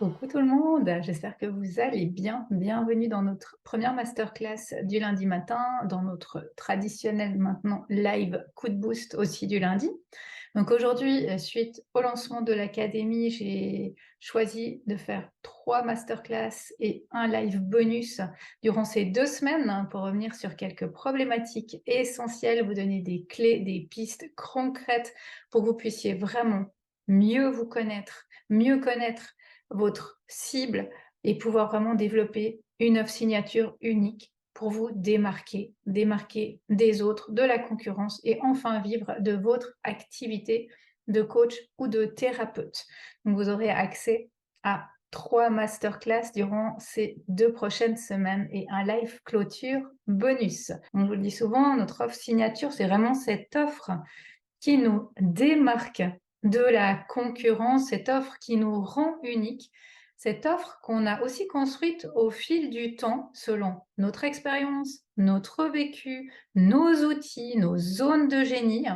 Coucou tout le monde, j'espère que vous allez bien. Bienvenue dans notre première masterclass du lundi matin, dans notre traditionnel maintenant live coup de boost aussi du lundi. Donc aujourd'hui, suite au lancement de l'académie, j'ai choisi de faire 3 masterclass et un live bonus durant ces 2 semaines pour revenir sur quelques problématiques essentielles, vous donner des clés, des pistes concrètes pour que vous puissiez vraiment mieux vous connaître, mieux connaître votre cible et pouvoir vraiment développer une offre signature unique pour vous démarquer des autres, de la concurrence et enfin vivre de votre activité de coach ou de thérapeute. Donc vous aurez accès à 3 masterclass durant ces 2 prochaines semaines et un live clôture bonus. Donc je vous le dis souvent, notre offre signature, c'est vraiment cette offre qui nous démarque de la concurrence, cette offre qui nous rend unique, cette offre qu'on a aussi construite au fil du temps selon notre expérience, notre vécu, nos outils, nos zones de génie.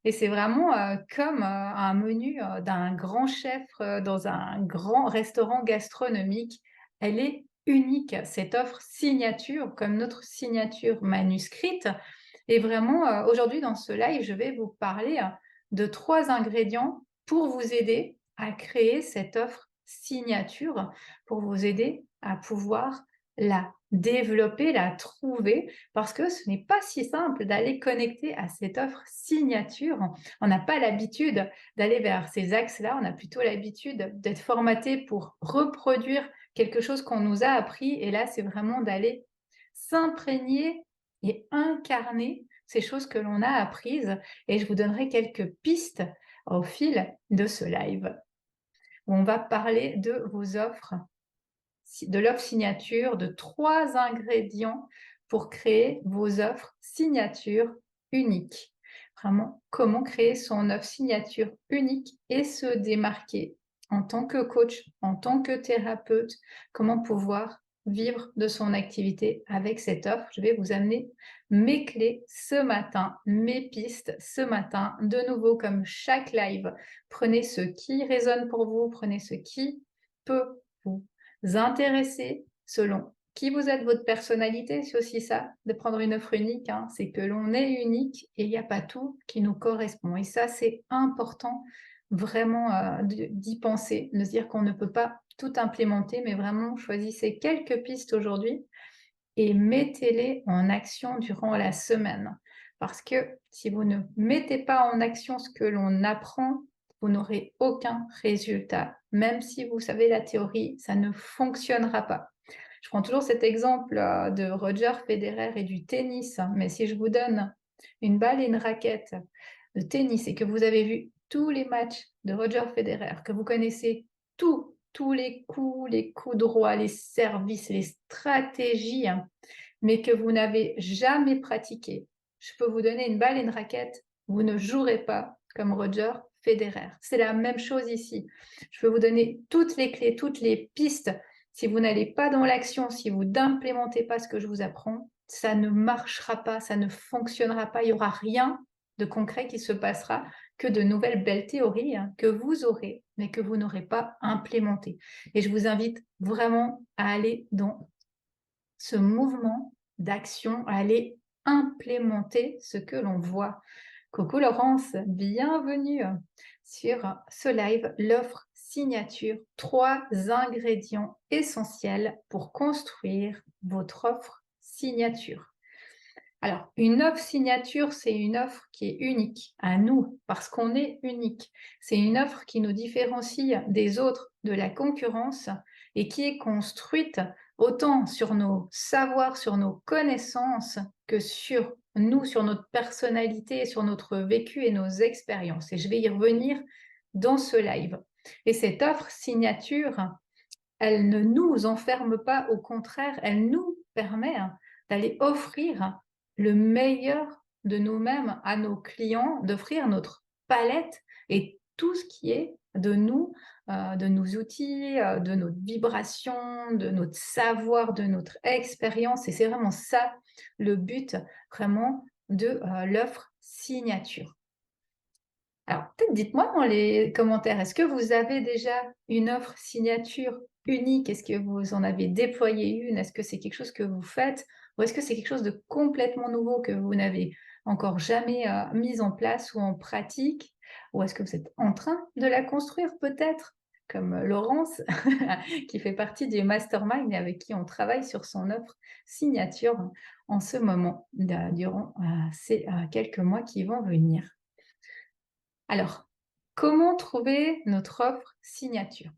Et c'est vraiment comme un menu d'un grand chef dans un grand restaurant gastronomique. Elle est unique, cette offre signature, comme notre signature manuscrite. Et vraiment, aujourd'hui, dans ce live, je vais vous parler de 3 ingrédients pour vous aider à créer cette offre signature, pour vous aider à pouvoir la développer, la trouver, parce que ce n'est pas si simple d'aller connecter à cette offre signature. On n'a pas l'habitude d'aller vers ces axes-là, on a plutôt l'habitude d'être formaté pour reproduire quelque chose qu'on nous a appris, et là, c'est vraiment d'aller s'imprégner et incarner ces choses que l'on a apprises, et je vous donnerai quelques pistes au fil de ce live où on va parler de vos offres, de l'offre signature, de 3 ingrédients pour créer vos offres signature uniques. Vraiment, comment créer son offre signature unique et se démarquer en tant que coach, en tant que thérapeute, comment pouvoir vivre de son activité avec cette offre. Je vais vous amener mes clés ce matin, mes pistes ce matin, de nouveau comme chaque live. Prenez ce qui résonne pour vous, prenez ce qui peut vous intéresser selon qui vous êtes, votre personnalité. C'est aussi ça, de prendre une offre unique, hein. C'est que l'on est unique et il n'y a pas tout qui nous correspond. Et ça, c'est important vraiment d'y penser, de se dire qu'on ne peut pas tout implémenter, mais vraiment choisissez quelques pistes aujourd'hui et mettez-les en action durant la semaine. Parce que si vous ne mettez pas en action ce que l'on apprend, vous n'aurez aucun résultat. Même si vous savez la théorie, ça ne fonctionnera pas. Je prends toujours cet exemple de Roger Federer et du tennis, hein, mais si je vous donne une balle et une raquette de tennis et que vous avez vu tous les matchs de Roger Federer, que vous connaissez tous les coups droits, les services, les stratégies, hein, mais que vous n'avez jamais pratiqué, je peux vous donner une balle et une raquette, vous ne jouerez pas comme Roger Federer. C'est la même chose ici. Je peux vous donner toutes les clés, toutes les pistes. Si vous n'allez pas dans l'action, si vous n'implémentez pas ce que je vous apprends, ça ne marchera pas, ça ne fonctionnera pas. Il n'y aura rien de concret qui se passera, que de nouvelles belles théories, hein, que vous aurez, mais que vous n'aurez pas implémentées. Et je vous invite vraiment à aller dans ce mouvement d'action, à aller implémenter ce que l'on voit. Coucou Laurence, bienvenue sur ce live, l'offre signature, 3 ingrédients essentiels pour construire votre offre signature. Alors, une offre signature, c'est une offre qui est unique à nous, parce qu'on est unique. C'est une offre qui nous différencie des autres, de la concurrence, et qui est construite autant sur nos savoirs, sur nos connaissances, que sur nous, sur notre personnalité, sur notre vécu et nos expériences. Et je vais y revenir dans ce live. Et cette offre signature, elle ne nous enferme pas, au contraire, elle nous permet d'aller offrir le meilleur de nous-mêmes à nos clients, d'offrir notre palette et tout ce qui est de nous, de nos outils, de notre vibration, de notre savoir, de notre expérience. Et c'est vraiment ça le but vraiment de l'offre signature. Alors, peut-être dites-moi dans les commentaires, est-ce que vous avez déjà une offre signature unique? Est-ce que vous en avez déployé une? Est-ce que c'est quelque chose que vous faites? Ou est-ce que c'est quelque chose de complètement nouveau que vous n'avez encore jamais mis en place ou en pratique? Ou est-ce que vous êtes en train de la construire peut-être? Comme Laurence, qui fait partie du mastermind et avec qui on travaille sur son offre signature en ce moment, durant ces quelques mois qui vont venir. Alors, comment trouver notre offre signature?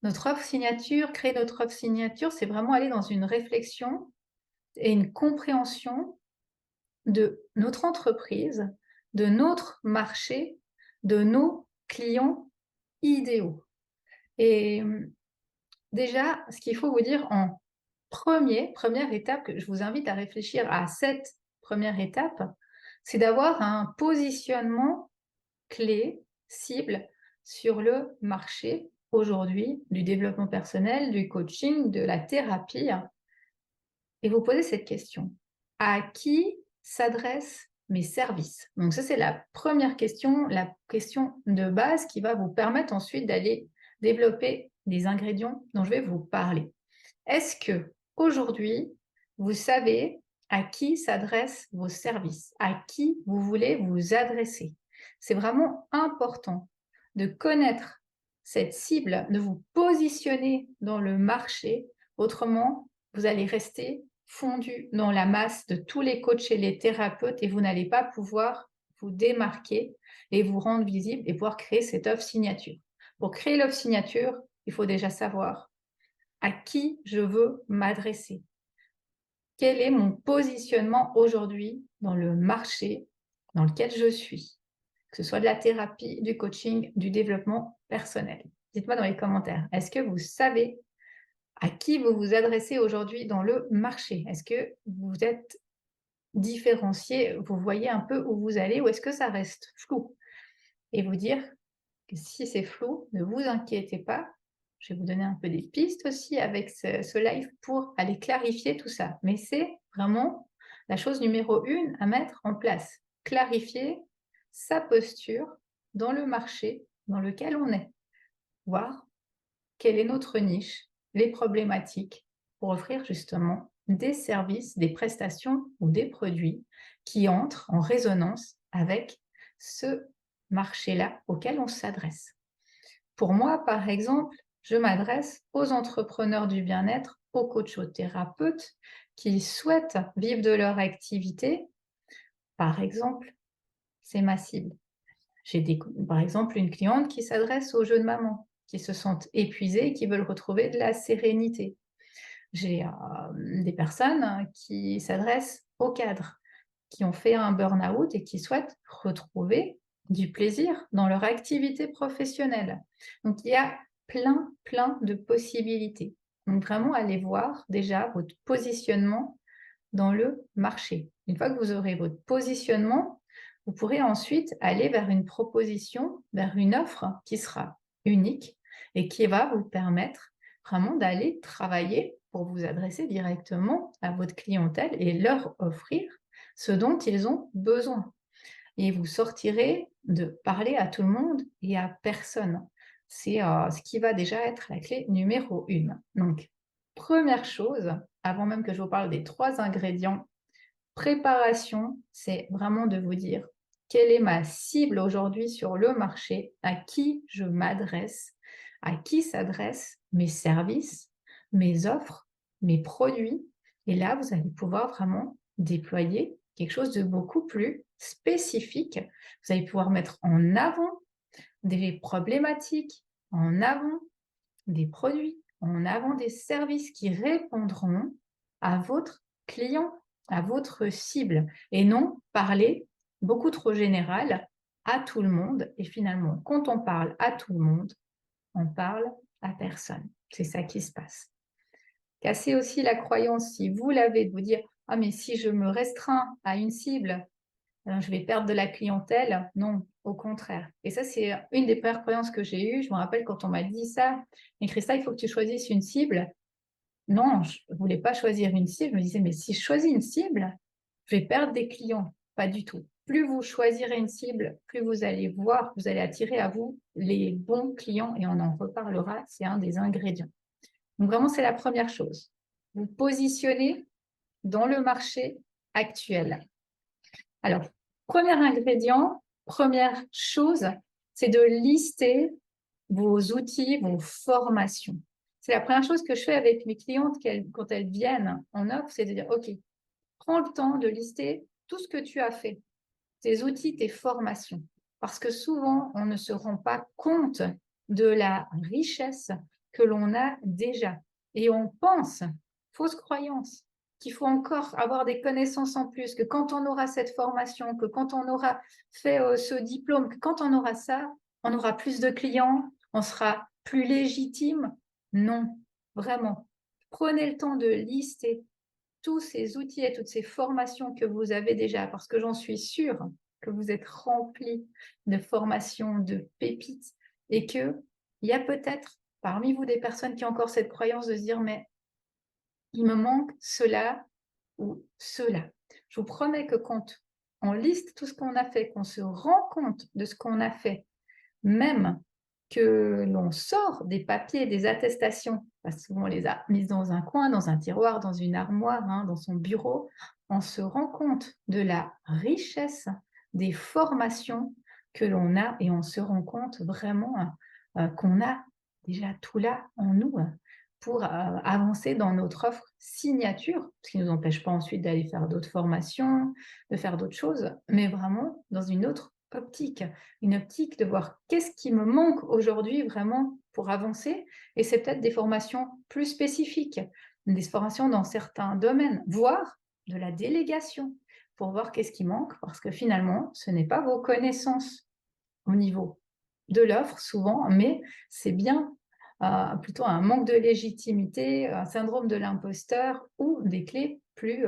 Notre offre signature, créer notre offre signature, c'est vraiment aller dans une réflexion et une compréhension de notre entreprise, de notre marché, de nos clients idéaux. Et déjà, ce qu'il faut vous dire en première étape, que je vous invite à réfléchir à cette première étape, c'est d'avoir un positionnement clé, cible sur le marché aujourd'hui du développement personnel, du coaching, de la thérapie et vous posez cette question. À qui s'adressent mes services? Donc ça, c'est la première question, la question de base qui va vous permettre ensuite d'aller développer les ingrédients dont je vais vous parler. Est-ce que aujourd'hui, vous savez à qui s'adressent vos services? À qui vous voulez vous adresser? C'est vraiment important de connaître cette cible, de vous positionner dans le marché. Autrement, vous allez rester fondu dans la masse de tous les coachs et les thérapeutes et vous n'allez pas pouvoir vous démarquer et vous rendre visible et pouvoir créer cette offre signature. Pour créer l'offre signature, il faut déjà savoir à qui je veux m'adresser. Quel est mon positionnement aujourd'hui dans le marché dans lequel je suis? Que ce soit de la thérapie, du coaching, du développement personnel. Dites-moi dans les commentaires, est-ce que vous savez à qui vous vous adressez aujourd'hui dans le marché? Est-ce que vous êtes différencié, vous voyez un peu où vous allez ou est-ce que ça reste flou? Et vous dire que si c'est flou, ne vous inquiétez pas, je vais vous donner un peu des pistes aussi avec ce live pour aller clarifier tout ça. Mais c'est vraiment la chose numéro 1 à mettre en place. Clarifier sa posture dans le marché dans lequel on est. Voir quelle est notre niche, les problématiques pour offrir justement des services, des prestations ou des produits qui entrent en résonance avec ce marché-là auquel on s'adresse. Pour moi, par exemple, je m'adresse aux entrepreneurs du bien-être, aux coachs, aux thérapeutes qui souhaitent vivre de leur activité. Par exemple, c'est ma cible. J'ai par exemple une cliente qui s'adresse aux jeunes mamans qui se sentent épuisées et qui veulent retrouver de la sérénité. J'ai des personnes qui s'adressent aux cadres, qui ont fait un burn-out et qui souhaitent retrouver du plaisir dans leur activité professionnelle. Donc, il y a plein de possibilités. Donc, vraiment, allez voir déjà votre positionnement dans le marché. Une fois que vous aurez votre positionnement, vous pourrez ensuite aller vers une proposition, vers une offre qui sera unique et qui va vous permettre vraiment d'aller travailler pour vous adresser directement à votre clientèle et leur offrir ce dont ils ont besoin. Et vous sortirez de parler à tout le monde et à personne. C'est ce qui va déjà être la clé numéro 1. Donc, première chose, avant même que je vous parle des 3 ingrédients, préparation, c'est vraiment de vous dire quelle est ma cible aujourd'hui sur le marché, à qui je m'adresse, à qui s'adressent mes services, mes offres, mes produits. Et là, vous allez pouvoir vraiment déployer quelque chose de beaucoup plus spécifique. Vous allez pouvoir mettre en avant des problématiques, en avant des produits, en avant des services qui répondront à votre client, à votre cible, et non parler beaucoup trop général à tout le monde. Et finalement, quand on parle à tout le monde, on parle à personne. C'est ça qui se passe. Cassez aussi la croyance, si vous l'avez, de vous dire « Ah, mais si je me restreins à une cible, je vais perdre de la clientèle. » Non, au contraire. Et ça, c'est une des premières croyances que j'ai eues. Je me rappelle quand on m'a dit ça, « Mais Christa, il faut que tu choisisses une cible. » Non, je ne voulais pas choisir une cible. Je me disais, mais si je choisis une cible, je vais perdre des clients. Pas du tout. Plus vous choisirez une cible, plus vous allez voir, vous allez attirer à vous les bons clients et on en reparlera, c'est un des ingrédients. Donc vraiment, c'est la première chose. Vous positionnez dans le marché actuel. Alors, premier ingrédient, première chose, c'est de lister vos outils, vos formations. C'est la première chose que je fais avec mes clientes quand elles viennent en offre, c'est de dire, OK, prends le temps de lister tout ce que tu as fait, tes outils, tes formations. Parce que souvent, on ne se rend pas compte de la richesse que l'on a déjà. Et on pense, fausse croyance, qu'il faut encore avoir des connaissances en plus, que quand on aura cette formation, que quand on aura fait ce diplôme, que quand on aura ça, on aura plus de clients, on sera plus légitime. Non, vraiment. Prenez le temps de lister tous ces outils et toutes ces formations que vous avez déjà, parce que j'en suis sûre que vous êtes remplis de formations, de pépites, et qu'il y a peut-être parmi vous des personnes qui ont encore cette croyance de se dire, mais il me manque cela ou cela. Je vous promets que quand on liste tout ce qu'on a fait, qu'on se rend compte de ce qu'on a fait, même que l'on sort des papiers, des attestations, parce qu'on les a mises dans un coin, dans un tiroir, dans une armoire, dans son bureau, on se rend compte de la richesse des formations que l'on a et on se rend compte vraiment qu'on a déjà tout là en nous pour avancer dans notre offre signature, ce qui ne nous empêche pas ensuite d'aller faire d'autres formations, de faire d'autres choses, mais vraiment dans une autre optique, une optique de voir qu'est-ce qui me manque aujourd'hui vraiment pour avancer. Et c'est peut-être des formations plus spécifiques, des formations dans certains domaines, voire de la délégation, pour voir qu'est-ce qui manque, parce que finalement, ce n'est pas vos connaissances au niveau de l'offre souvent, mais c'est bien plutôt un manque de légitimité, un syndrome de l'imposteur ou des clés plus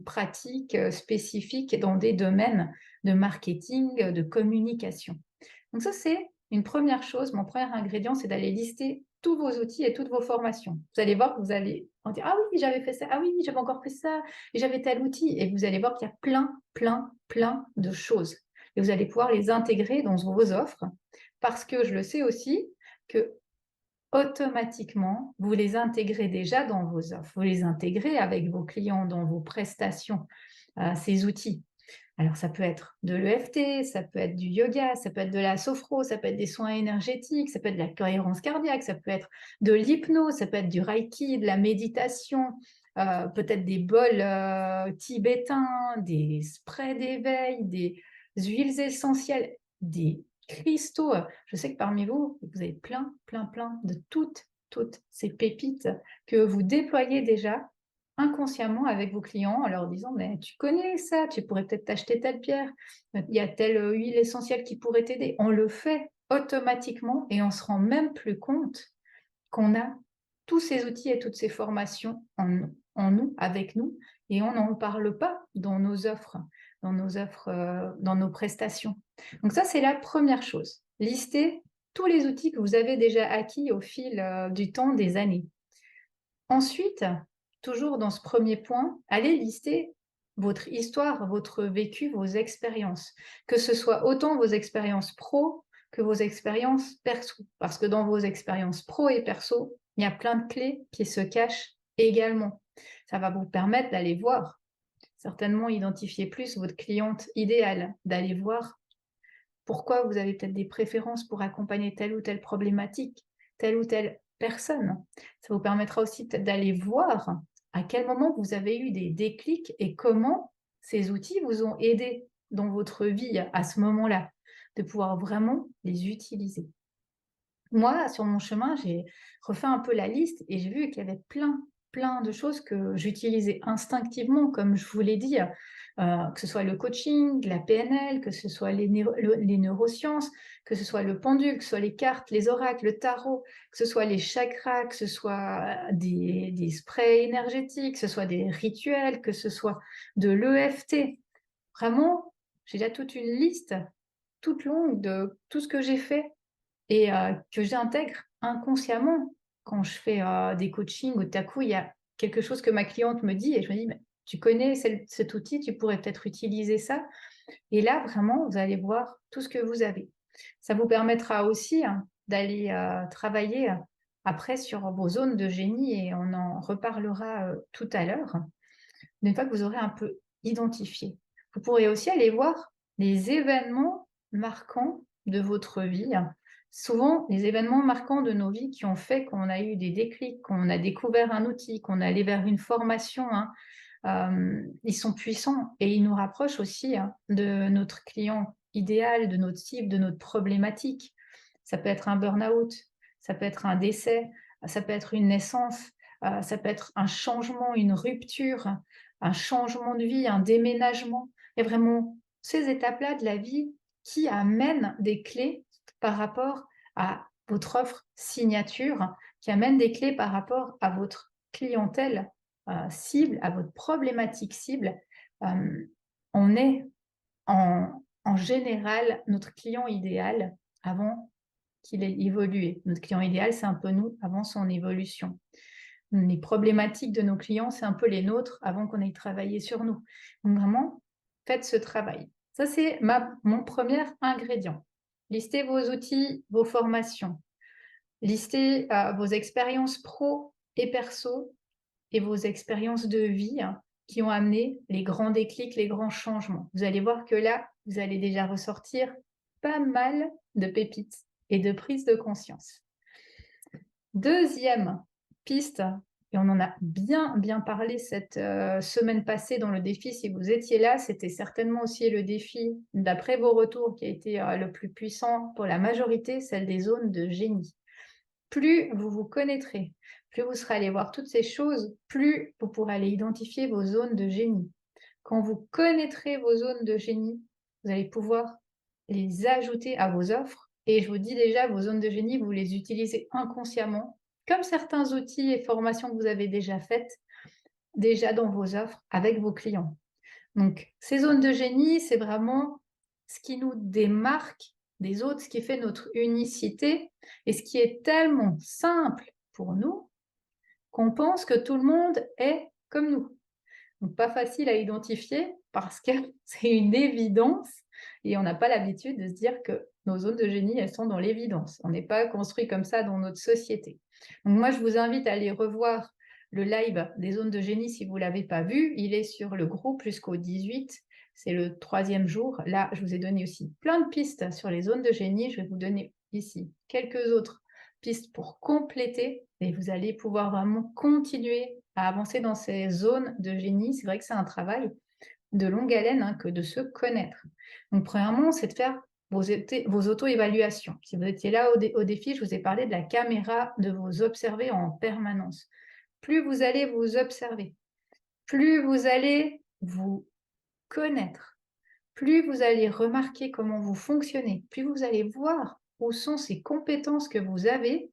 pratiques, spécifiques dans des domaines de marketing, de communication. Donc ça, c'est une première chose. Mon premier ingrédient, c'est d'aller lister tous vos outils et toutes vos formations. Vous allez voir que vous allez en dire, ah oui, j'avais fait ça, ah oui, j'avais encore fait ça, et j'avais tel outil. Et vous allez voir qu'il y a plein de choses. Et vous allez pouvoir les intégrer dans vos offres parce que je le sais aussi que automatiquement, vous les intégrez déjà dans vos offres. Vous les intégrez avec vos clients dans vos prestations, ces outils. Alors, ça peut être de l'EFT, ça peut être du yoga, ça peut être de la sophro, ça peut être des soins énergétiques, ça peut être de la cohérence cardiaque, ça peut être de l'hypnose, ça peut être du reiki, de la méditation, peut-être des bols tibétains, des sprays d'éveil, des huiles essentielles, des cristaux. Je sais que parmi vous, vous avez plein de toutes ces pépites que vous déployez déjà inconsciemment avec vos clients en leur disant, mais tu connais ça, tu pourrais peut-être t'acheter telle pierre, il y a telle huile essentielle qui pourrait t'aider. On le fait automatiquement et on se rend même plus compte qu'on a tous ces outils et toutes ces formations en nous, avec nous, et on n'en parle pas dans nos offres, dans nos prestations. Donc ça, c'est la première chose. Lister tous les outils que vous avez déjà acquis au fil du temps, des années. Ensuite, toujours dans ce premier point, allez lister votre histoire, votre vécu, vos expériences, que ce soit autant vos expériences pro que vos expériences perso, parce que dans vos expériences pro et perso, il y a plein de clés qui se cachent également. Ça va vous permettre d'aller voir, certainement identifier plus votre cliente idéale, d'aller voir pourquoi vous avez peut-être des préférences pour accompagner telle ou telle problématique, telle ou telle personne. Ça vous permettra aussi peut-être d'aller voir à quel moment vous avez eu des déclics et comment ces outils vous ont aidé dans votre vie à ce moment-là, de pouvoir vraiment les utiliser. Moi, sur mon chemin, j'ai refait un peu la liste et j'ai vu qu'il y avait plein de choses que j'utilisais instinctivement, comme je vous l'ai dit, que ce soit le coaching, la PNL, que ce soit les neurosciences, que ce soit le pendule, que ce soit les cartes, les oracles, le tarot, que ce soit les chakras, que ce soit des sprays énergétiques, que ce soit des rituels, que ce soit de l'EFT. Vraiment, j'ai déjà toute une liste toute longue de tout ce que j'ai fait et que j'intègre inconsciemment quand je fais des coachings où tout à coup, il y a quelque chose que ma cliente me dit et je me dis, mais tu connais cet outil, tu pourrais peut-être utiliser ça. Et là, vraiment, vous allez voir tout ce que vous avez. Ça vous permettra aussi d'aller travailler après sur vos zones de génie et on en reparlera tout à l'heure, une fois que vous aurez un peu identifié. Vous pourrez aussi aller voir les événements marquants de votre vie. Souvent, les événements marquants de nos vies qui ont fait qu'on a eu des déclics, qu'on a découvert un outil, qu'on est allé vers une formation, ils sont puissants et ils nous rapprochent aussi de notre client idéal, de notre cible, de notre problématique. Ça peut être un burn-out, ça peut être un décès, ça peut être une naissance, ça peut être un changement, une rupture, un changement de vie, un déménagement. Il y a vraiment ces étapes-là de la vie qui amènent des clés par rapport à votre offre signature, qui amènent des clés par rapport à votre clientèle cible, à votre problématique cible. On est en général notre client idéal avant qu'il ait évolué. Notre client idéal, c'est un peu nous avant son évolution. Les problématiques de nos clients, c'est un peu les nôtres avant qu'on ait travaillé sur nous. Donc vraiment, faites ce travail. Ça, c'est mon premier ingrédient. Listez vos outils, vos formations. Listez vos expériences pro et perso et vos expériences de vie qui ont amené les grands déclics, les grands changements. Vous allez voir que là, vous allez déjà ressortir pas mal de pépites et de prise de conscience. Deuxième piste, et on en a bien parlé cette semaine passée dans le défi, si vous étiez là, c'était certainement aussi le défi, d'après vos retours, qui a été le plus puissant pour la majorité, celle des zones de génie. Plus vous vous connaîtrez, plus vous serez allé voir toutes ces choses, plus vous pourrez aller identifier vos zones de génie. Quand vous connaîtrez vos zones de génie, vous allez pouvoir les ajouter à vos offres. Et je vous dis déjà, vos zones de génie, vous les utilisez inconsciemment, comme certains outils et formations que vous avez déjà faites, déjà dans vos offres avec vos clients. Donc, ces zones de génie, c'est vraiment ce qui nous démarque des autres, ce qui fait notre unicité et ce qui est tellement simple pour nous qu'on pense que tout le monde est comme nous. Donc, pas facile à identifier parce que c'est une évidence et on n'a pas l'habitude de se dire que nos zones de génie, elles sont dans l'évidence. On n'est pas construit comme ça dans notre société. Donc, moi, je vous invite à aller revoir le live des zones de génie si vous ne l'avez pas vu. Il est sur le groupe jusqu'au 18. C'est le 3e jour. Là, je vous ai donné aussi plein de pistes sur les zones de génie. Je vais vous donner ici quelques autres pistes pour compléter et vous allez pouvoir vraiment continuer à avancer dans ces zones de génie. C'est vrai que c'est un travail de longue haleine que de se connaître. Donc, premièrement, c'est de faire vos auto-évaluations. Si vous étiez là au défi, je vous ai parlé de la caméra, de vous observer en permanence. Plus vous allez vous observer, plus vous allez vous connaître, plus vous allez remarquer comment vous fonctionnez, plus vous allez voir où sont ces compétences que vous avez,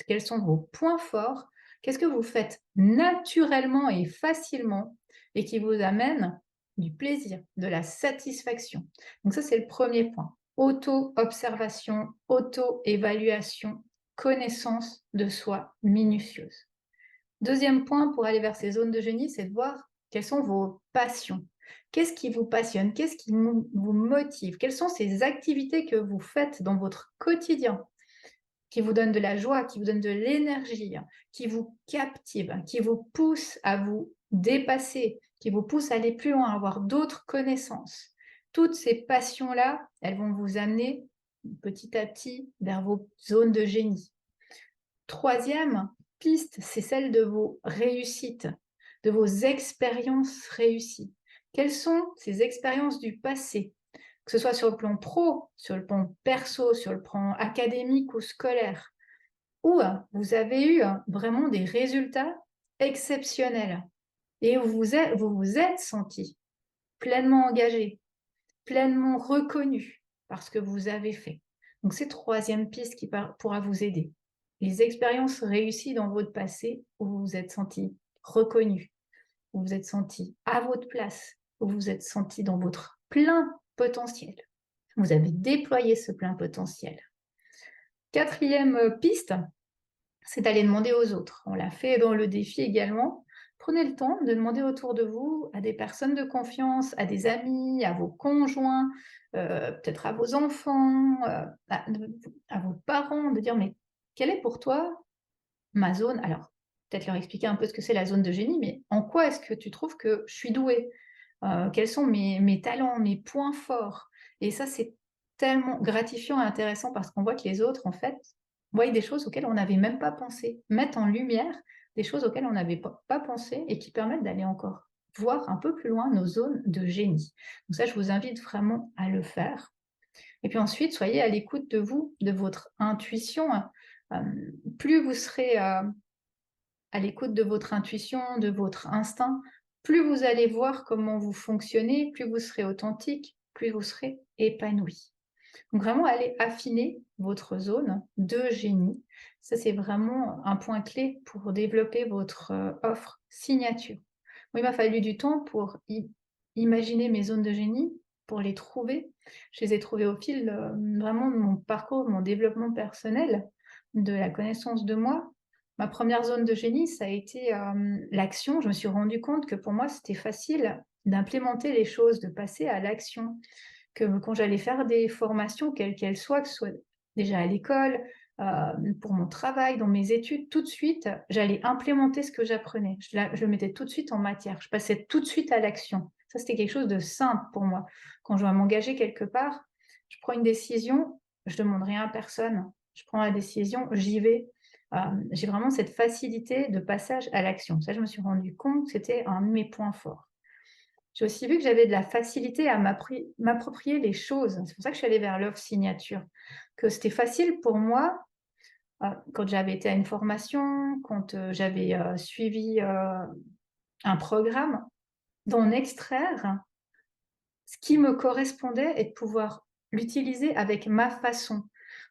quels sont vos points forts, qu'est-ce que vous faites naturellement et facilement et qui vous amène du plaisir, de la satisfaction. Donc ça, c'est le premier point. Auto-observation, auto-évaluation, connaissance de soi minutieuse. Deuxième point pour aller vers ces zones de génie, c'est de voir quelles sont vos passions. Qu'est-ce qui vous passionne? Qu'est-ce qui vous motive? Quelles sont ces activités que vous faites dans votre quotidien qui vous donnent de la joie, qui vous donnent de l'énergie, qui vous captivent, qui vous poussent à vous dépasser, qui vous poussent à aller plus loin, à avoir d'autres connaissances? Toutes ces passions-là, elles vont vous amener petit à petit vers vos zones de génie. Troisième piste, c'est celle de vos réussites, de vos expériences réussies. Quelles sont ces expériences du passé, que ce soit sur le plan pro, sur le plan perso, sur le plan académique ou scolaire, où vous avez eu vraiment des résultats exceptionnels et où vous vous êtes senti pleinement engagé, pleinement reconnu par ce que vous avez fait. Donc, c'est troisième piste qui pourra vous aider. Les expériences réussies dans votre passé où vous vous êtes senti reconnu, où vous vous êtes senti à votre place, où vous vous êtes senti dans votre plein potentiel. Vous avez déployé ce plein potentiel. Quatrième piste, c'est d'aller demander aux autres. On l'a fait dans le défi également. Prenez le temps de demander autour de vous à des personnes de confiance, à des amis, à vos conjoints, peut-être à vos enfants, à vos parents, de dire: «Mais quelle est pour toi ma zone?» Alors, peut-être leur expliquer un peu ce que c'est la zone de génie, mais en quoi est-ce que tu trouves que je suis douée? Quels sont mes talents, mes points forts? Et ça, c'est tellement gratifiant et intéressant parce qu'on voit que les autres, en fait, voient des choses auxquelles on n'avait même pas pensé, mettent en lumière des choses auxquelles on n'avait pas pensé et qui permettent d'aller encore voir un peu plus loin nos zones de génie. Donc ça, je vous invite vraiment à le faire. Et puis ensuite, soyez à l'écoute de vous, de votre intuition. Plus vous serez, à l'écoute de votre intuition, de votre instinct, plus vous allez voir comment vous fonctionnez, plus vous serez authentique, plus vous serez épanoui. Donc vraiment, allez affiner votre zone de génie. Ça, c'est vraiment un point clé pour développer votre offre signature. Moi, il m'a fallu du temps pour imaginer mes zones de génie, pour les trouver. Je les ai trouvées au fil vraiment de mon parcours, de mon développement personnel, de la connaissance de moi. Ma première zone de génie, ça a été l'action. Je me suis rendu compte que pour moi, c'était facile d'implémenter les choses, de passer à l'action, que quand j'allais faire des formations, quelles qu'elles soient, que ce soit déjà à l'école, pour mon travail, dans mes études, tout de suite, j'allais implémenter ce que j'apprenais. Je le mettais tout de suite en matière. Je passais tout de suite à l'action. Ça, c'était quelque chose de simple pour moi. Quand je dois m'engager quelque part, je prends une décision, je demande rien à personne. Je prends la décision, j'y vais. J'ai vraiment cette facilité de passage à l'action. Ça, je me suis rendu compte que c'était un de mes points forts. J'ai aussi vu que j'avais de la facilité à m'approprier les choses. C'est pour ça que je suis allée vers l'offre signature. Que c'était facile pour moi, quand j'avais été à une formation, quand, j'avais, suivi, un programme, d'en extraire ce qui me correspondait et de pouvoir l'utiliser avec ma façon.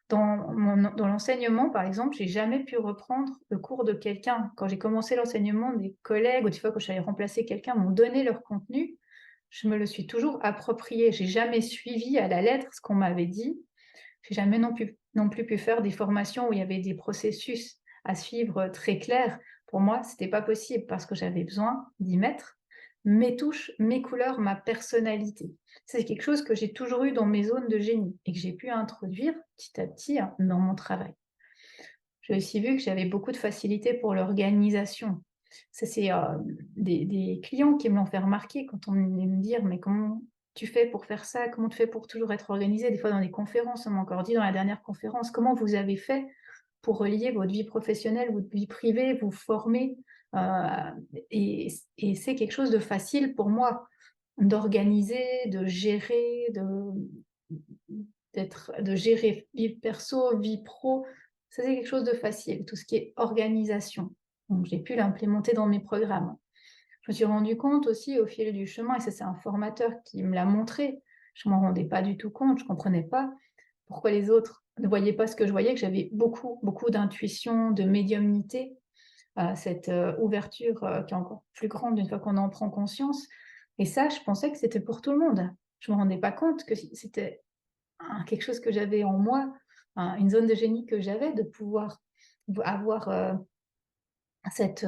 Dans l'enseignement, par exemple, j'ai jamais pu reprendre le cours de quelqu'un. Quand j'ai commencé l'enseignement, des collègues ou des fois quand j'allais remplacer quelqu'un m'ont donné leur contenu, je me le suis toujours approprié. J'ai jamais suivi à la lettre ce qu'on m'avait dit. J'ai jamais non plus pu faire des formations où il y avait des processus à suivre très clairs. Pour moi, c'était pas possible parce que j'avais besoin d'y mettre mes touches, mes couleurs, ma personnalité. C'est quelque chose que j'ai toujours eu dans mes zones de génie et que j'ai pu introduire petit à petit, hein, dans mon travail. J'ai aussi vu que j'avais beaucoup de facilité pour l'organisation. Ça, c'est, des clients qui me l'ont fait remarquer quand on venait me dire: «Mais comment tu fais pour faire ça? Comment tu fais pour toujours être organisée?» Des fois dans les conférences, on m'a encore dit dans la dernière conférence: «Comment vous avez fait pour relier votre vie professionnelle, votre vie privée, vous former?» heu et c'est quelque chose de facile pour moi d'organiser, de gérer, de gérer vie perso, vie pro. Ça, c'est quelque chose de facile, tout ce qui est organisation. Donc j'ai pu l'implémenter dans mes programmes. Je me suis rendu compte aussi au fil du chemin, et ça c'est un formateur qui me l'a montré, je m'en rendais pas du tout compte, je comprenais pas pourquoi les autres ne voyaient pas ce que je voyais, que j'avais beaucoup, beaucoup d'intuition, de médiumnité, cette, ouverture, qui est encore plus grande une fois qu'on en prend conscience. Et ça, je pensais que c'était pour tout le monde. Je me rendais pas compte que c'était quelque chose que j'avais en moi, une zone de génie que j'avais, de pouvoir avoir, cette,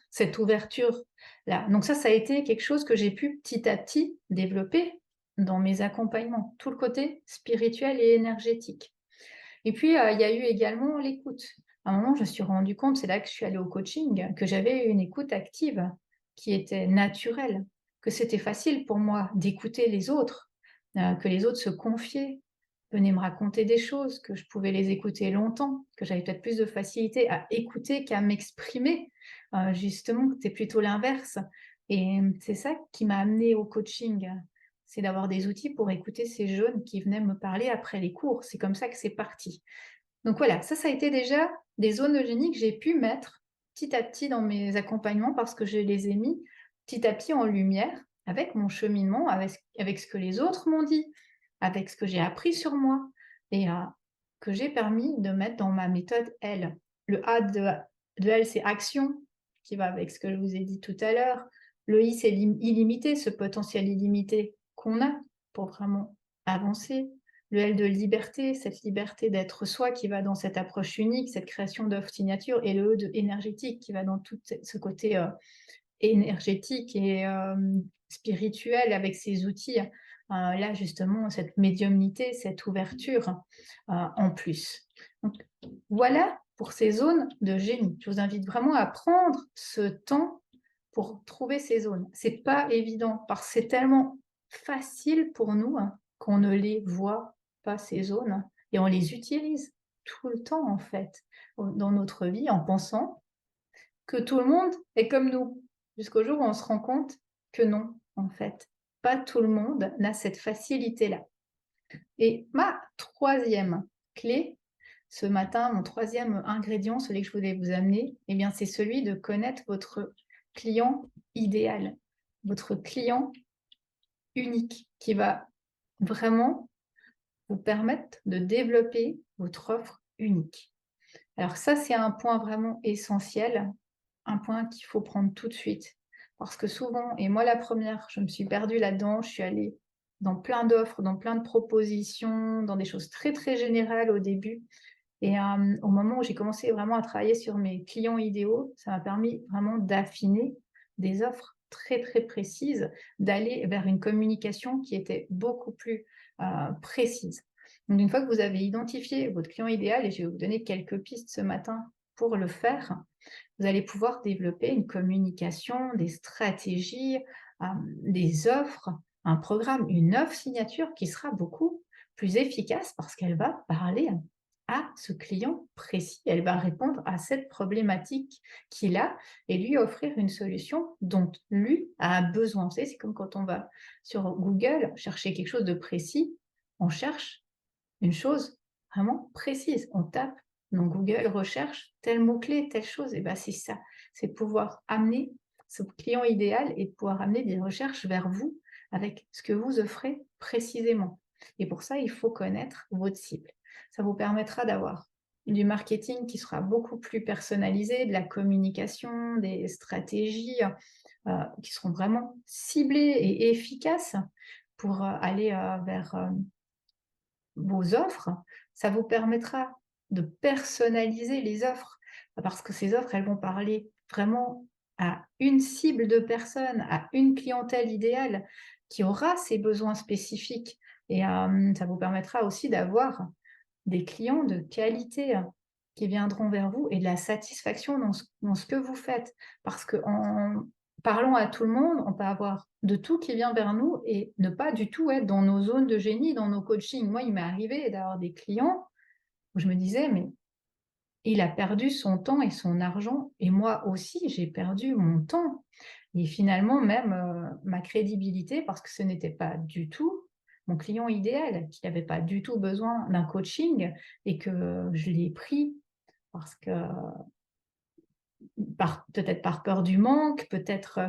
cette ouverture-là. Donc ça a été quelque chose que j'ai pu petit à petit développer dans mes accompagnements, tout le côté spirituel et énergétique. Et puis, il y a eu également l'écoute. À un moment, je me suis rendu compte, c'est là que je suis allée au coaching, que j'avais une écoute active qui était naturelle, que c'était facile pour moi d'écouter les autres, que les autres se confiaient, venaient me raconter des choses, que je pouvais les écouter longtemps, que j'avais peut-être plus de facilité à écouter qu'à m'exprimer. Justement, que c'est plutôt l'inverse. Et c'est ça qui m'a amenée au coaching, c'est d'avoir des outils pour écouter ces jeunes qui venaient me parler après les cours. C'est comme ça que c'est parti. Donc voilà, ça a été déjà des zones de génie que j'ai pu mettre petit à petit dans mes accompagnements parce que je les ai mis petit à petit en lumière avec mon cheminement, avec ce que les autres m'ont dit, avec ce que j'ai appris sur moi et que j'ai permis de mettre dans ma méthode L. Le A de L, c'est action, qui va avec ce que je vous ai dit tout à l'heure. Le I, c'est illimité, ce potentiel illimité qu'on a pour vraiment avancer. le L de liberté, cette liberté d'être soi qui va dans cette approche unique, cette création d'œuvre signature, et le E de énergétique qui va dans tout ce côté énergétique et spirituel avec ses outils. Là, justement, cette médiumnité, cette ouverture en plus. Donc, voilà pour ces zones de génie. Je vous invite vraiment à prendre ce temps pour trouver ces zones. C'est pas évident parce que c'est tellement facile pour nous qu'on ne les voit pas, ces zones, et on les utilise tout le temps, en fait, dans notre vie, en pensant que tout le monde est comme nous, jusqu'au jour où on se rend compte que non, en fait. Pas tout le monde n'a cette facilité-là. Et ma troisième clé, ce matin, mon troisième ingrédient, celui que je voulais vous amener, eh bien, c'est celui de connaître votre client idéal, votre client unique, qui va vraiment vous permettre de développer votre offre unique. Alors ça, c'est un point vraiment essentiel, un point qu'il faut prendre tout de suite. Parce que souvent, et moi la première, je me suis perdue là-dedans, je suis allée dans plein d'offres, dans plein de propositions, dans des choses très très générales au début. Et au moment où j'ai commencé vraiment à travailler sur mes clients idéaux, ça m'a permis vraiment d'affiner des offres très très précises, d'aller vers une communication qui était beaucoup plus précise. Donc une fois que vous avez identifié votre client idéal, et je vais vous donner quelques pistes ce matin pour le faire, vous allez pouvoir développer une communication, des stratégies, des offres, un programme, une offre signature qui sera beaucoup plus efficace parce qu'elle va parler à ce client précis. Elle va répondre à cette problématique qu'il a et lui offrir une solution dont lui a besoin. Vous savez, c'est comme quand on va sur Google chercher quelque chose de précis, on cherche une chose vraiment précise. On tape dans Google recherche tel mot-clé, telle chose, et bien c'est ça. C'est pouvoir amener ce client idéal et pouvoir amener des recherches vers vous avec ce que vous offrez précisément. Et pour ça, il faut connaître votre cible. Ça vous permettra d'avoir du marketing qui sera beaucoup plus personnalisé, de la communication, des stratégies qui seront vraiment ciblées et efficaces pour aller vers vos offres. Ça vous permettra de personnaliser les offres, parce que ces offres, elles vont parler vraiment à une cible de personnes, à une clientèle idéale qui aura ses besoins spécifiques. Et ça vous permettra aussi d'avoir des clients de qualité qui viendront vers vous et de la satisfaction dans ce que vous faites. Parce qu'en parlant à tout le monde, on peut avoir de tout qui vient vers nous et ne pas du tout être dans nos zones de génie, dans nos coachings. Moi, il m'est arrivé d'avoir des clients où je me disais, mais il a perdu son temps et son argent, et moi aussi, j'ai perdu mon temps. Et finalement, même ma crédibilité, parce que ce n'était pas du tout mon client idéal, qui n'avait pas du tout besoin d'un coaching, et que je l'ai pris parce que peut-être par peur du manque, peut-être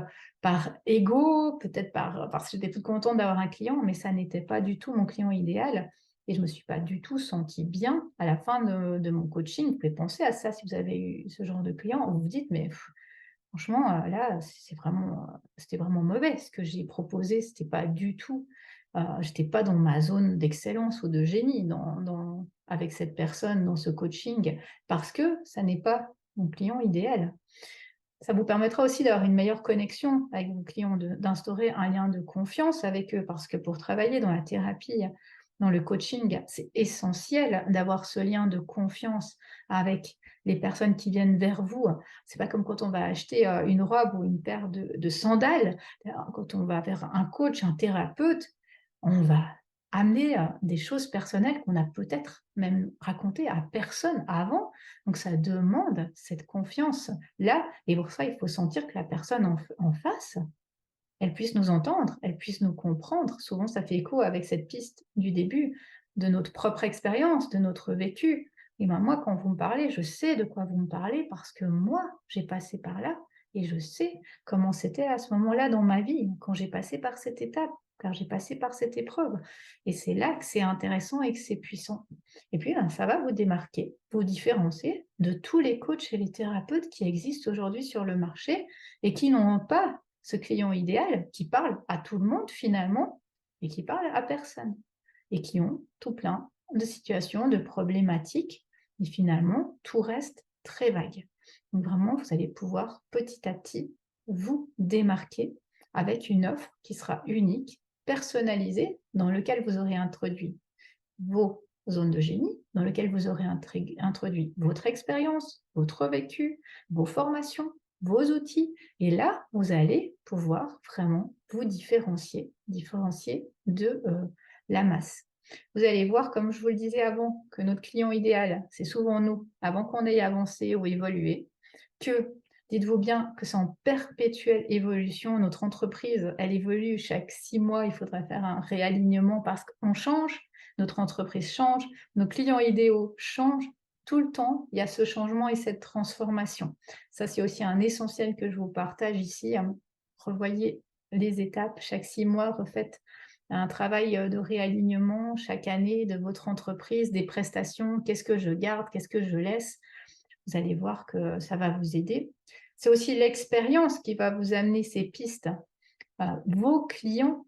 par ego, peut-être parce que j'étais toute contente d'avoir un client, mais ça n'était pas du tout mon client idéal. Et je ne me suis pas du tout sentie bien à la fin de mon coaching. Vous pouvez penser à ça si vous avez eu ce genre de client. Vous vous dites, mais franchement, là, c'était vraiment mauvais ce que j'ai proposé. C'était pas du tout, j'étais pas dans ma zone d'excellence ou de génie avec cette personne dans ce coaching, parce que ça n'est pas mon client idéal. Ça vous permettra aussi d'avoir une meilleure connexion avec vos clients, d'instaurer un lien de confiance avec eux, parce que pour travailler dans la thérapie, dans le coaching, c'est essentiel d'avoir ce lien de confiance avec les personnes qui viennent vers vous. C'est pas comme quand on va acheter une robe ou une paire de sandales. Quand on va vers un coach, un thérapeute, on va amener des choses personnelles qu'on a peut-être même racontées à personne avant. Donc ça demande cette confiance-là, et pour ça, il faut sentir que la personne en face, elle puisse nous entendre, elle puisse nous comprendre. Souvent, ça fait écho avec cette piste du début, de notre propre expérience, de notre vécu. Et ben moi, quand vous me parlez, je sais de quoi vous me parlez parce que moi, j'ai passé par là et je sais comment c'était à ce moment-là dans ma vie, quand j'ai passé par cette étape, car j'ai passé par cette épreuve. Et c'est là que c'est intéressant et que c'est puissant. Et puis, ben, ça va vous démarquer, vous différencier de tous les coachs et les thérapeutes qui existent aujourd'hui sur le marché et qui n'ont pas ce client idéal qui parle à tout le monde finalement et qui parle à personne. et qui ont tout plein de situations, de problématiques, et finalement, tout reste très vague. Donc vraiment, vous allez pouvoir petit à petit vous démarquer avec une offre qui sera unique, personnalisée, dans laquelle vous aurez introduit vos zones de génie, dans lesquelles vous aurez introduit votre expérience, votre vécu, vos formations, vos outils. Et là, vous allez pouvoir vraiment vous différencier de la masse. Vous allez voir, comme je vous le disais avant, que notre client idéal, c'est souvent nous, avant qu'on ait avancé ou évolué, que dites-vous bien que c'est en perpétuelle évolution. Notre entreprise, elle évolue chaque 6 mois, il faudrait faire un réalignement parce qu'on change, notre entreprise change, nos clients idéaux changent. Tout le temps, il y a ce changement et cette transformation. Ça, c'est aussi un essentiel que je vous partage ici. Revoyez les étapes chaque 6 mois, refaites un travail de réalignement chaque année de votre entreprise, des prestations, qu'est-ce que je garde, qu'est-ce que je laisse. Vous allez voir que ça va vous aider. C'est aussi l'expérience qui va vous amener ces pistes, vos clients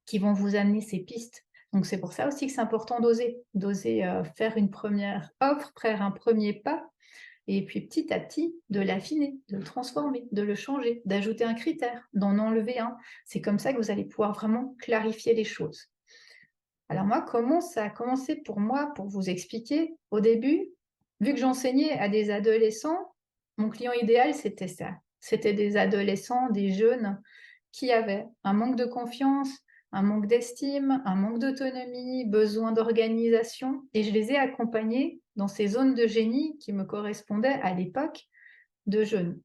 qui vont vous amener ces pistes. Donc c'est pour ça aussi que c'est important d'oser faire une première offre, faire un premier pas, et puis petit à petit de l'affiner, de le transformer, de le changer, d'ajouter un critère, d'en enlever un. C'est comme ça que vous allez pouvoir vraiment clarifier les choses. Alors moi, comment ça a commencé pour moi, pour vous expliquer? Au début, vu que j'enseignais à des adolescents, mon client idéal, c'était ça. C'était des adolescents, des jeunes qui avaient un manque de confiance, un manque d'estime, un manque d'autonomie, besoin d'organisation. Et je les ai accompagnés dans ces zones de génie qui me correspondaient à l'époque de jeunes.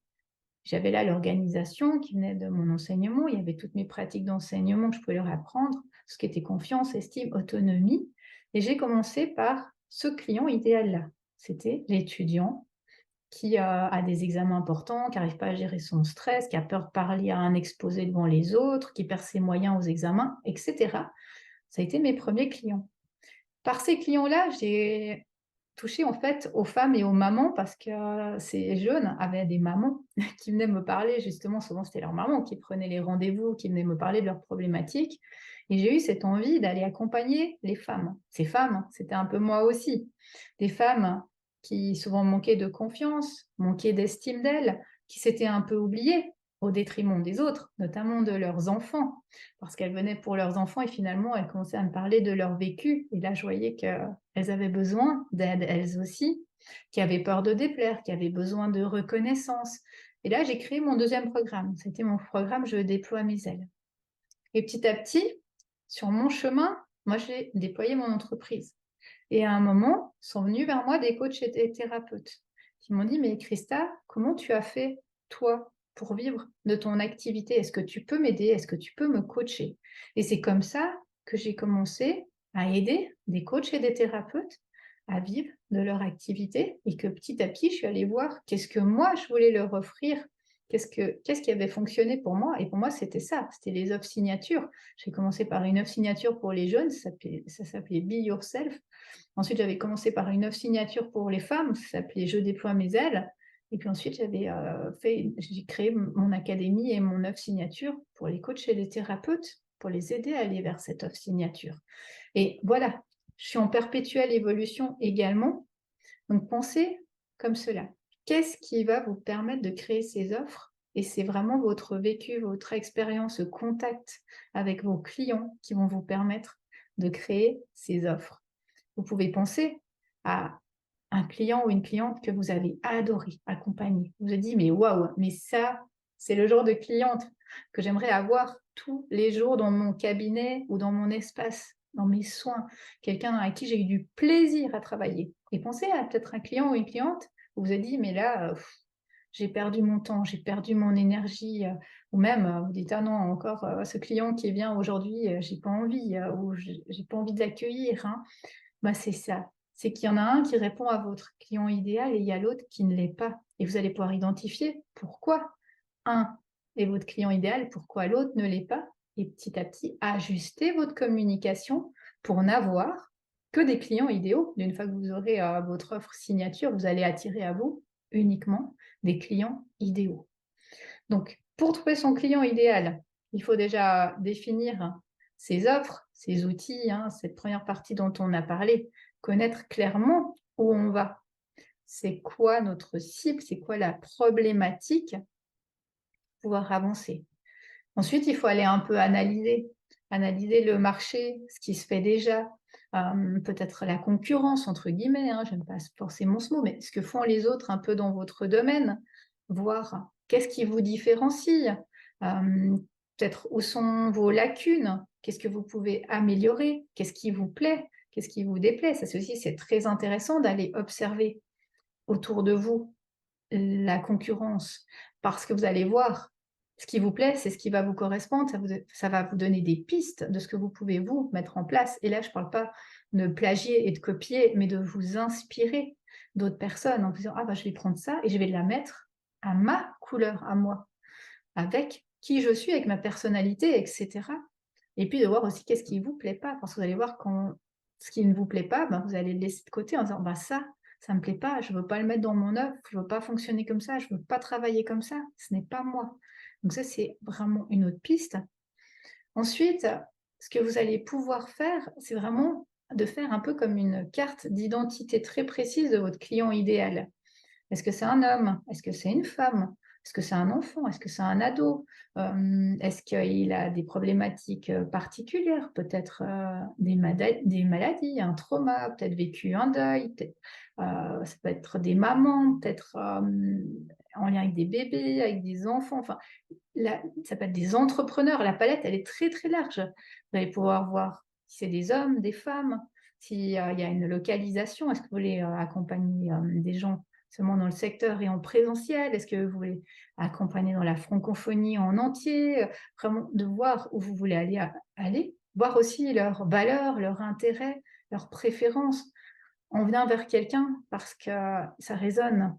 J'avais là l'organisation qui venait de mon enseignement, il y avait toutes mes pratiques d'enseignement que je pouvais leur apprendre, ce qui était confiance, estime, autonomie. Et j'ai commencé par ce client idéal-là. C'était l'étudiant qui a des examens importants, qui n'arrive pas à gérer son stress, qui a peur de parler à un exposé devant les autres, qui perd ses moyens aux examens, etc. Ça a été mes premiers clients. Par ces clients-là, j'ai touché en fait aux femmes et aux mamans parce que ces jeunes avaient des mamans qui venaient me parler, justement, souvent c'était leurs mamans qui prenaient les rendez-vous, qui venaient me parler de leurs problématiques. Et j'ai eu cette envie d'aller accompagner les femmes. Ces femmes, c'était un peu moi aussi. Des femmes qui souvent manquaient de confiance, manquaient d'estime d'elles, qui s'étaient un peu oubliées au détriment des autres, notamment de leurs enfants, parce qu'elles venaient pour leurs enfants et finalement elles commençaient à me parler de leur vécu. Et là, je voyais qu'elles avaient besoin d'aide elles aussi, qui avaient peur de déplaire, qui avaient besoin de reconnaissance. Et là, j'ai créé mon deuxième programme. C'était mon programme Je déploie mes ailes. Et petit à petit, sur mon chemin, moi, j'ai déployé mon entreprise. Et à un moment, sont venus vers moi des coachs et des thérapeutes qui m'ont dit, mais Christa, comment tu as fait, toi, pour vivre de ton activité? Est-ce que tu peux m'aider? Est-ce que tu peux me coacher? Et c'est comme ça que j'ai commencé à aider des coachs et des thérapeutes à vivre de leur activité et que petit à petit, je suis allée voir qu'est-ce que moi, je voulais leur offrir, qu'est-ce qui avait fonctionné pour moi. Et pour moi, c'était ça, c'était les offres signatures. J'ai commencé par une offre signature pour les jeunes, ça s'appelait Be Yourself. Ensuite, j'avais commencé par une offre signature pour les femmes, ça s'appelait Je déploie mes ailes. Et puis ensuite, j'ai créé mon académie et mon offre signature pour les coachs et les thérapeutes, pour les aider à aller vers cette offre signature. Et voilà, je suis en perpétuelle évolution également. Donc, pensez comme cela. Qu'est-ce qui va vous permettre de créer ces offres? Et c'est vraiment votre vécu, votre expérience, ce contact avec vos clients qui vont vous permettre de créer ces offres. Vous pouvez penser à un client ou une cliente que vous avez adoré accompagner. Vous vous dites, mais waouh, mais ça, c'est le genre de cliente que j'aimerais avoir tous les jours dans mon cabinet ou dans mon espace, dans mes soins. Quelqu'un à qui j'ai eu du plaisir à travailler. Et pensez à peut-être un client ou une cliente où vous vous dites, mais là, j'ai perdu mon temps, j'ai perdu mon énergie, ou même vous dites, ah non, encore ce client qui vient aujourd'hui, j'ai pas envie, ou j'ai pas envie de l'accueillir. Hein. Bah, c'est ça. C'est qu'il y en a un qui répond à votre client idéal et il y a l'autre qui ne l'est pas. Et vous allez pouvoir identifier pourquoi un est votre client idéal, pourquoi l'autre ne l'est pas. Et petit à petit, ajuster votre communication pour n'avoir que des clients idéaux. D'une fois que vous aurez votre offre signature, vous allez attirer à vous uniquement des clients idéaux. Donc, pour trouver son client idéal, il faut déjà définir ces offres, ces outils, hein, cette première partie dont on a parlé, connaître clairement où on va. C'est quoi notre cible, c'est quoi la problématique, pouvoir avancer. Ensuite, il faut aller un peu analyser le marché, ce qui se fait déjà, peut-être la «concurrence» entre guillemets, hein, j'aime pas forcément ce mot, mais ce que font les autres un peu dans votre domaine, voir qu'est-ce qui vous différencie, peut-être où sont vos lacunes, qu'est-ce que vous pouvez améliorer, qu'est-ce qui vous plaît, qu'est-ce qui vous déplaît. Ça, c'est très intéressant d'aller observer autour de vous la concurrence, parce que vous allez voir ce qui vous plaît, c'est ce qui va vous correspondre, ça va vous donner des pistes de ce que vous pouvez vous mettre en place. Et là, je ne parle pas de plagier et de copier, mais de vous inspirer d'autres personnes en vous disant: «Ah bah, je vais prendre ça et je vais la mettre à ma couleur, à moi, avec qui je suis, avec ma personnalité» et cetera. Et puis de voir aussi qu'est-ce qui ne vous plaît pas, parce que vous allez voir quand ce qui ne vous plaît pas, ben, vous allez le laisser de côté en disant: «Bah, ça ne me plaît pas, je ne veux pas le mettre dans mon œuvre, je ne veux pas fonctionner comme ça, je ne veux pas travailler comme ça, ce n'est pas moi». Donc ça, c'est vraiment une autre piste. Ensuite, ce que vous allez pouvoir faire, c'est vraiment de faire un peu comme une carte d'identité très précise de votre client idéal. Est-ce que c'est un homme? Est-ce que c'est une femme? Est-ce que c'est un enfant? Est-ce que c'est un ado? Est-ce qu'il a des problématiques, particulières? Peut-être, des maladies, un trauma, peut-être vécu un deuil, peut-être, ça peut être des mamans, peut-être, en lien avec des bébés, avec des enfants, enfin, ça peut être des entrepreneurs. La palette, elle est très, très large. Vous allez pouvoir voir si c'est des hommes, des femmes, s'il y a une localisation. Est-ce que vous voulez, accompagner, des gens seulement dans le secteur et en présentiel? Est-ce que vous voulez accompagner dans la francophonie en entier? Vraiment de voir où vous voulez aller, voir aussi leurs valeurs, leurs intérêts, leurs préférences. On vient vers quelqu'un parce que ça résonne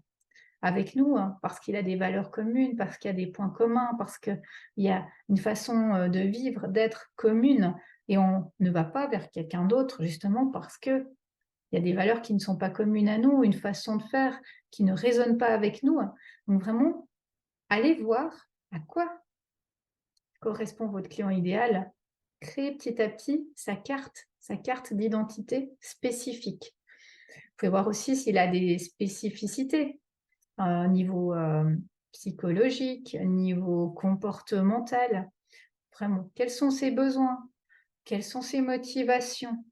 avec nous, hein, parce qu'il a des valeurs communes, parce qu'il y a des points communs, parce qu'il y a une façon, de vivre, d'être commune, et on ne va pas vers quelqu'un d'autre justement parce qu'il y a des valeurs qui ne sont pas communes à nous, une façon de faire qui ne résonne pas avec nous. Donc vraiment, allez voir à quoi correspond votre client idéal. Créez petit à petit sa carte d'identité spécifique. Vous pouvez voir aussi s'il a des spécificités, niveau, psychologique, niveau comportemental. Vraiment, quels sont ses besoins? Quelles sont ses motivations?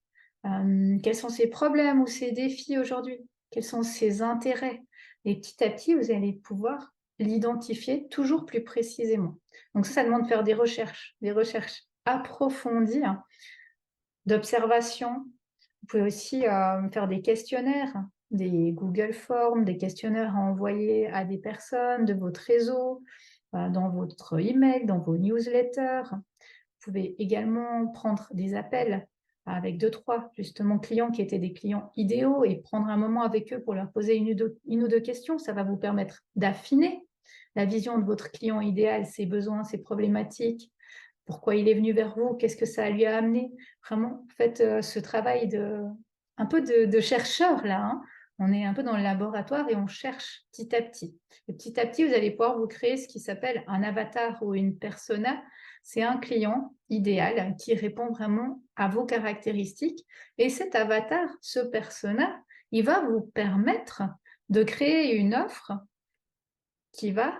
Quels sont ses problèmes ou ses défis aujourd'hui? Quels sont ses intérêts? Et petit à petit, vous allez pouvoir l'identifier toujours plus précisément. Donc ça demande de faire des recherches approfondies, hein, d'observation. Vous pouvez aussi, faire des questionnaires, des Google Forms, des questionnaires à envoyer à des personnes de votre réseau, dans votre email, dans vos newsletters. Vous pouvez également prendre des appels avec 2-3 justement clients qui étaient des clients idéaux et prendre un moment avec eux pour leur poser une ou 2 questions. Ça va vous permettre d'affiner la vision de votre client idéal, ses besoins, ses problématiques, pourquoi il est venu vers vous, qu'est-ce que ça lui a amené. Vraiment, faites, ce travail un peu de chercheur là, hein. On est un peu dans le laboratoire et on cherche petit à petit. Et petit à petit, vous allez pouvoir vous créer ce qui s'appelle un avatar ou une persona. C'est un client idéal qui répond vraiment à vos caractéristiques, et cet avatar, ce persona, il va vous permettre de créer une offre qui va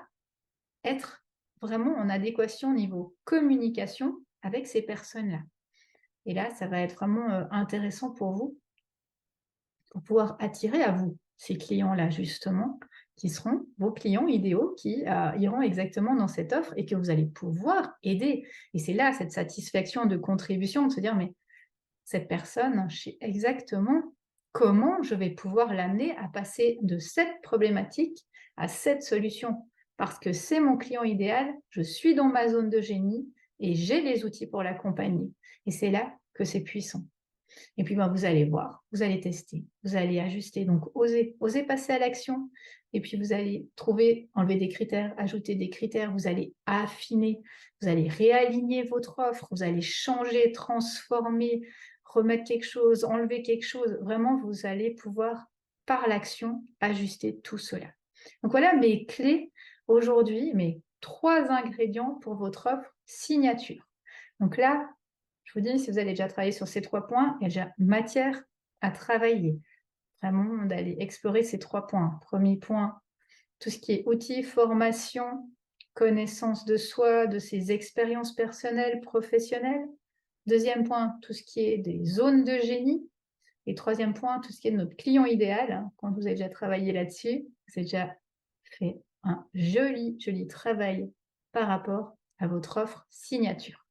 être vraiment en adéquation au niveau communication avec ces personnes-là. Et là, ça va être vraiment, intéressant pour vous, pour pouvoir attirer à vous ces clients-là justement, qui seront vos clients idéaux, qui, iront exactement dans cette offre et que vous allez pouvoir aider. Et c'est là cette satisfaction de contribution, de se dire: «Mais cette personne, je sais exactement comment je vais pouvoir l'amener à passer de cette problématique à cette solution. Parce que c'est mon client idéal, je suis dans ma zone de génie et j'ai les outils pour l'accompagner». Et c'est là que c'est puissant. Et puis, ben, vous allez voir, vous allez tester, vous allez ajuster. Donc, osez passer à l'action. Et puis, vous allez trouver, enlever des critères, ajouter des critères, vous allez affiner, vous allez réaligner votre offre, vous allez changer, transformer, remettre quelque chose, enlever quelque chose. Vraiment, vous allez pouvoir, par l'action, ajuster tout cela. Donc, voilà mes clés aujourd'hui, mes 3 ingrédients pour votre offre signature. Donc là, je je vous dis, si vous avez déjà travaillé sur ces 3 points, il y a déjà matière à travailler. Vraiment d'aller explorer ces 3 points. Premier point, tout ce qui est outils, formation, connaissance de soi, de ses expériences personnelles, professionnelles. Deuxième point, tout ce qui est des zones de génie. Et troisième point, tout ce qui est de notre client idéal. Hein. Quand vous avez déjà travaillé là-dessus, vous avez déjà fait un joli, joli travail par rapport à votre offre signature.